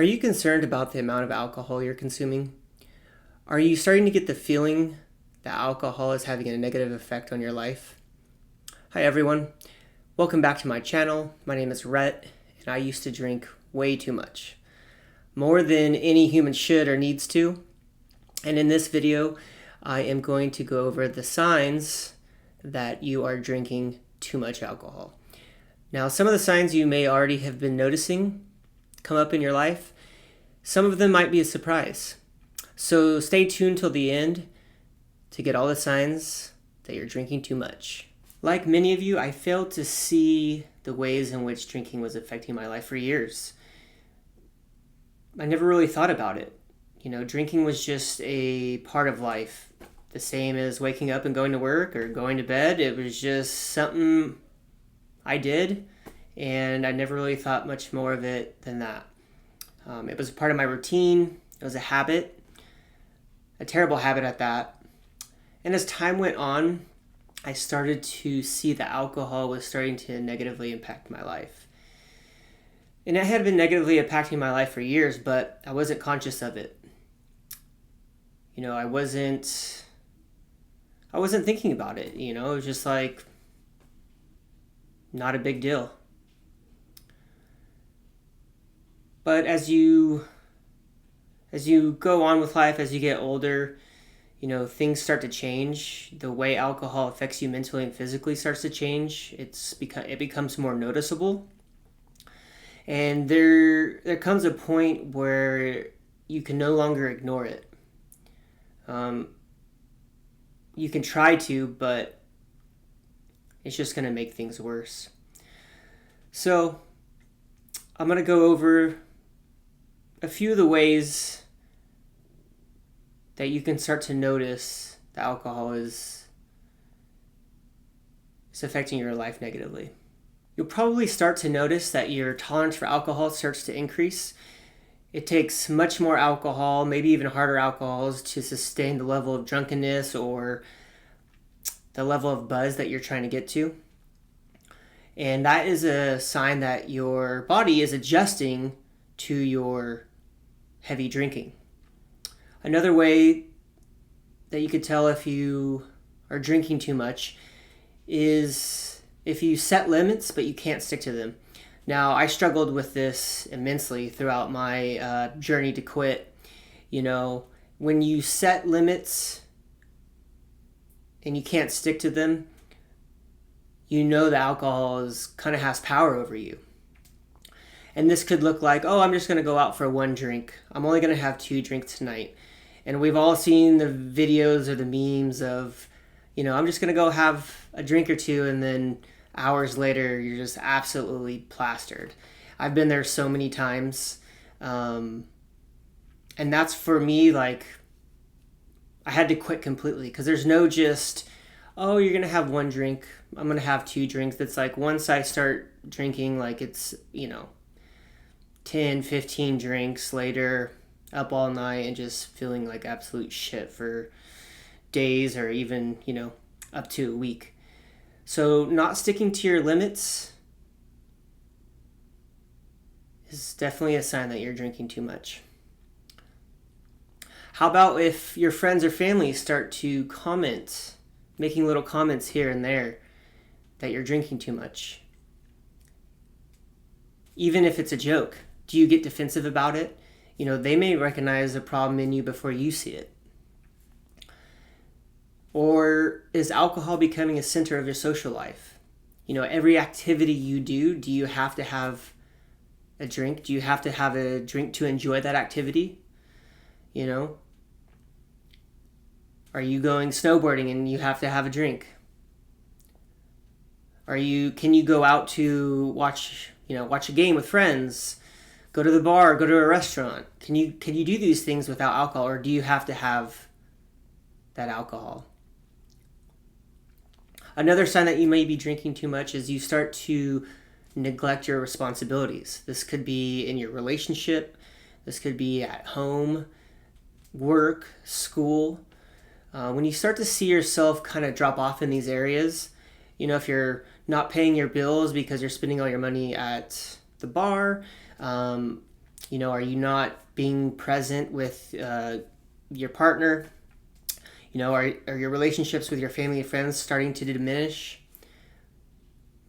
Are you concerned about the amount of alcohol you're consuming? Are you starting to get the feeling that alcohol is having a negative effect on your life? Hi everyone, welcome back to my channel. My name is Rhett, and I used to drink way too much. More than any human should or needs to. And in this video, I am going to go over the signs that you are drinking too much alcohol. Now, some of the signs you may already have been noticing come up in your life. Some of them might be a surprise. So stay tuned till the end to get all the signs that you're drinking too much. Like many of you, I failed to see the ways in which drinking was affecting my life for years. I never really thought about it. Drinking was just a part of life. The same as waking up and going to work or going to bed. It was just something I did, and I never really thought much more of it than that. It was a part of my routine. It was a habit, a terrible habit at that. And as time went on, I started to see that alcohol was starting to negatively impact my life. And it had been negatively impacting my life for years, but I wasn't conscious of it. I wasn't thinking about it. It was just like not a big deal. But as you go on with life, as you get older, things start to change. The way alcohol affects you mentally and physically starts to change. It becomes more noticeable. And there comes a point where you can no longer ignore it. You can try to, but it's just going to make things worse. So I'm going to go over a few of the ways that you can start to notice that alcohol is affecting your life negatively. You'll probably start to notice that your tolerance for alcohol starts to increase. It takes much more alcohol, maybe even harder alcohols, to sustain the level of drunkenness or the level of buzz that you're trying to get to. And that is a sign that your body is adjusting to your heavy drinking. Another way that you could tell if you are drinking too much is if you set limits but you can't stick to them. Now, I struggled with this immensely throughout my journey to quit. When you set limits and you can't stick to them, the alcohol kind of has power over you. And this could look like, I'm just going to go out for one drink. I'm only going to have 2 drinks tonight. And we've all seen the videos or the memes of, I'm just going to go have a drink or 2, and then hours later, you're just absolutely plastered. I've been there so many times. And that's for me, like, I had to quit completely, because there's no just, you're going to have 1 drink. I'm going to have 2 drinks. It's like once I start drinking, like it's, 10, 15 drinks later, up all night and just feeling like absolute shit for days or even, up to a week. So not sticking to your limits is definitely a sign that you're drinking too much. How about if your friends or family start to comment, making little comments here and there that you're drinking too much? Even if it's a joke, do you get defensive about it? They may recognize a problem in you before you see it. Or is alcohol becoming a center of your social life? Every activity you do you have to have a drink? Do you have to have a drink to enjoy that activity? Are you going snowboarding and you have to have a drink? Can you go out to watch a game with friends? Go to the bar, go to a restaurant. Can you do these things without alcohol, or do you have to have that alcohol? Another sign that you may be drinking too much is you start to neglect your responsibilities. This could be in your relationship. This could be at home, work, school. When you start to see yourself kind of drop off in these areas, if you're not paying your bills because you're spending all your money at the bar, Are you not being present with your partner? Are your relationships with your family and friends starting to diminish?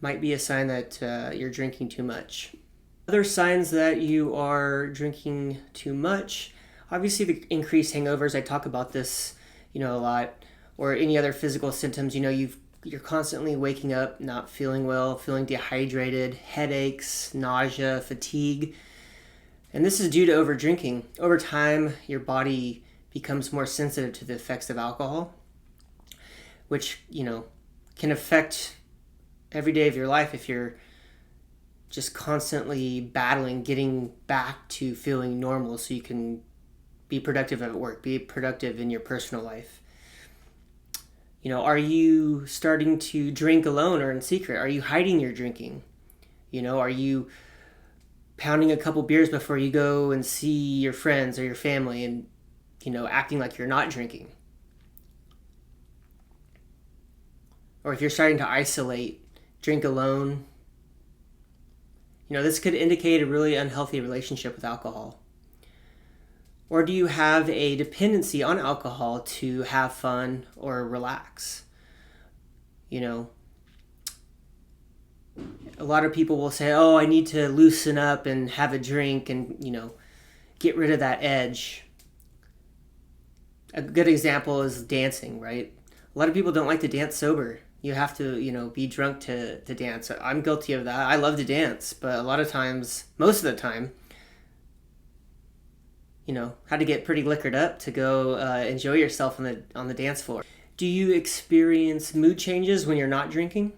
Might be a sign that you're drinking too much. Other signs that you are drinking too much, obviously the increased hangovers. I talk about this, a lot, or any other physical symptoms. You're constantly waking up, not feeling well, feeling dehydrated, headaches, nausea, fatigue. And this is due to over drinking. Over time, your body becomes more sensitive to the effects of alcohol, which, can affect every day of your life if you're just constantly battling getting back to feeling normal so you can be productive at work, be productive in your personal life. Are you starting to drink alone or in secret? Are you hiding your drinking? Are you pounding a couple beers before you go and see your friends or your family and, acting like you're not drinking? Or if you're starting to isolate, drink alone, this could indicate a really unhealthy relationship with alcohol. Or do you have a dependency on alcohol to have fun or relax? A lot of people will say, oh, I need to loosen up and have a drink and, get rid of that edge. A good example is dancing, right? A lot of people don't like to dance sober. You have to, be drunk to dance. I'm guilty of that. I love to dance, but a lot of times, most of the time, had to get pretty liquored up to go enjoy yourself on the dance floor. Do you experience mood changes when you're not drinking?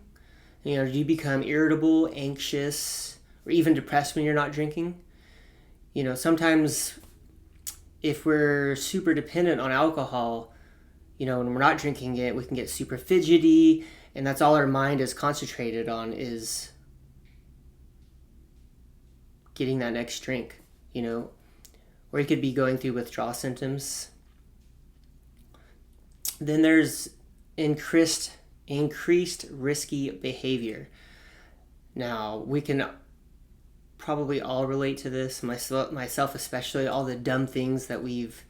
Do you become irritable, anxious, or even depressed when you're not drinking? Sometimes if we're super dependent on alcohol, when we're not drinking it, we can get super fidgety, and that's all our mind is concentrated on is getting that next drink, or you could be going through withdrawal symptoms. Then there's increased risky behavior. Now, we can probably all relate to this, myself especially, all the dumb things that we've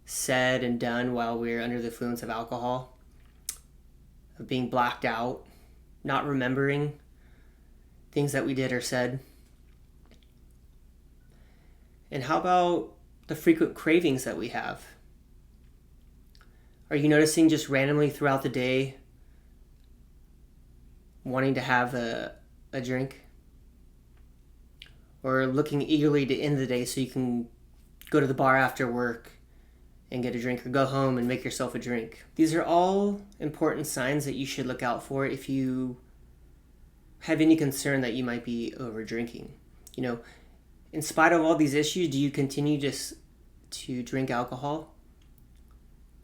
said and done while we're under the influence of alcohol, of being blacked out, not remembering things that we did or said. And how about the frequent cravings that we have? Are you noticing just randomly throughout the day wanting to have a drink? Or looking eagerly to end the day so you can go to the bar after work and get a drink, or go home and make yourself a drink? These are all important signs that you should look out for if you have any concern that you might be over drinking. In spite of all these issues, do you continue just to drink alcohol?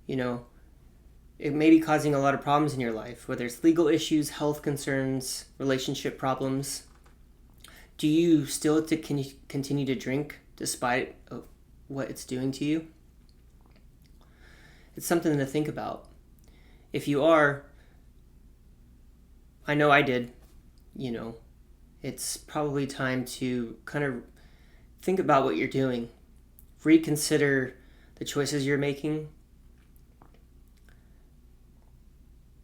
It may be causing a lot of problems in your life, whether it's legal issues, health concerns, relationship problems. Do you still have to continue to drink despite what it's doing to you? It's something to think about. If you are, I know I did, it's probably time to kind of think about what you're doing. Reconsider the choices you're making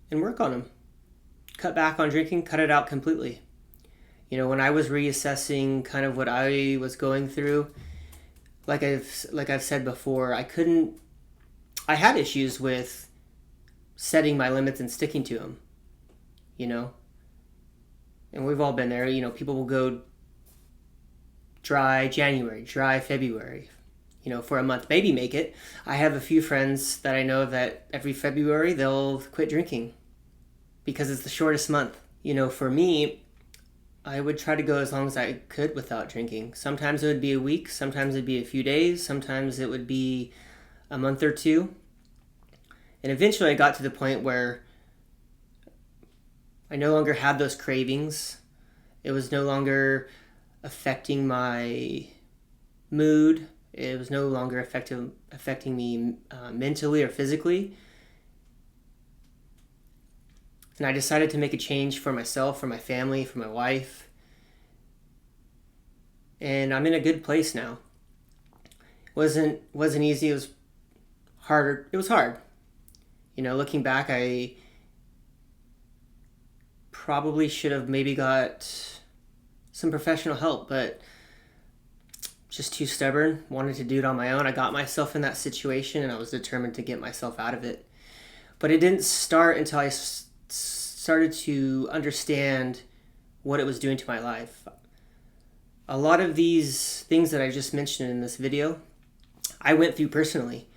and work on them. Cut back on drinking, cut it out completely. When I was reassessing kind of what I was going through, like I've said before, I had issues with setting my limits and sticking to them, and we've all been there. People will go dry January, dry February, for a month, maybe make it. I have a few friends that I know that every February they'll quit drinking because it's the shortest month. For me, I would try to go as long as I could without drinking. Sometimes it would be a week, sometimes it'd be a few days, sometimes it would be a month or two. And eventually I got to the point where I no longer had those cravings. It was no longer affecting my mood. It was no longer affecting me mentally or physically. And I decided to make a change for myself, for my family, for my wife. And I'm in a good place now. Wasn't easy. It was harder. It was hard. Looking back, I probably should have maybe got some professional help, but just too stubborn, wanted to do it on my own. I got myself in that situation and I was determined to get myself out of it. But it didn't start until I started to understand what it was doing to my life. A lot of these things that I just mentioned in this video, I went through personally.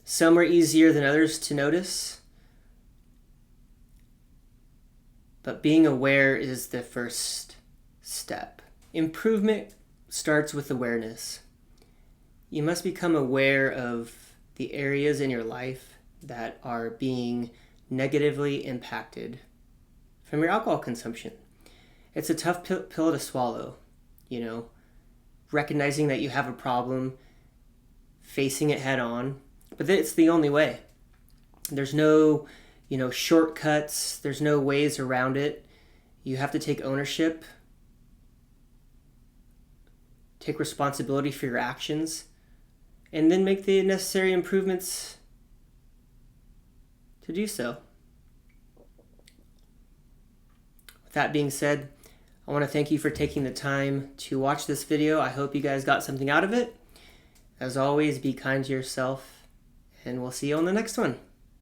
Some are easier than others to notice, but being aware is the first step. Improvement starts with awareness. You must become aware of the areas in your life that are being negatively impacted from your alcohol consumption. It's a tough pill to swallow, recognizing that you have a problem, facing it head on, but it's the only way. There's no, shortcuts, there's no ways around it. You have to take ownership, take responsibility for your actions, and then make the necessary improvements to do so. With that being said, I want to thank you for taking the time to watch this video. I hope you guys got something out of it. As always, be kind to yourself, and we'll see you on the next one.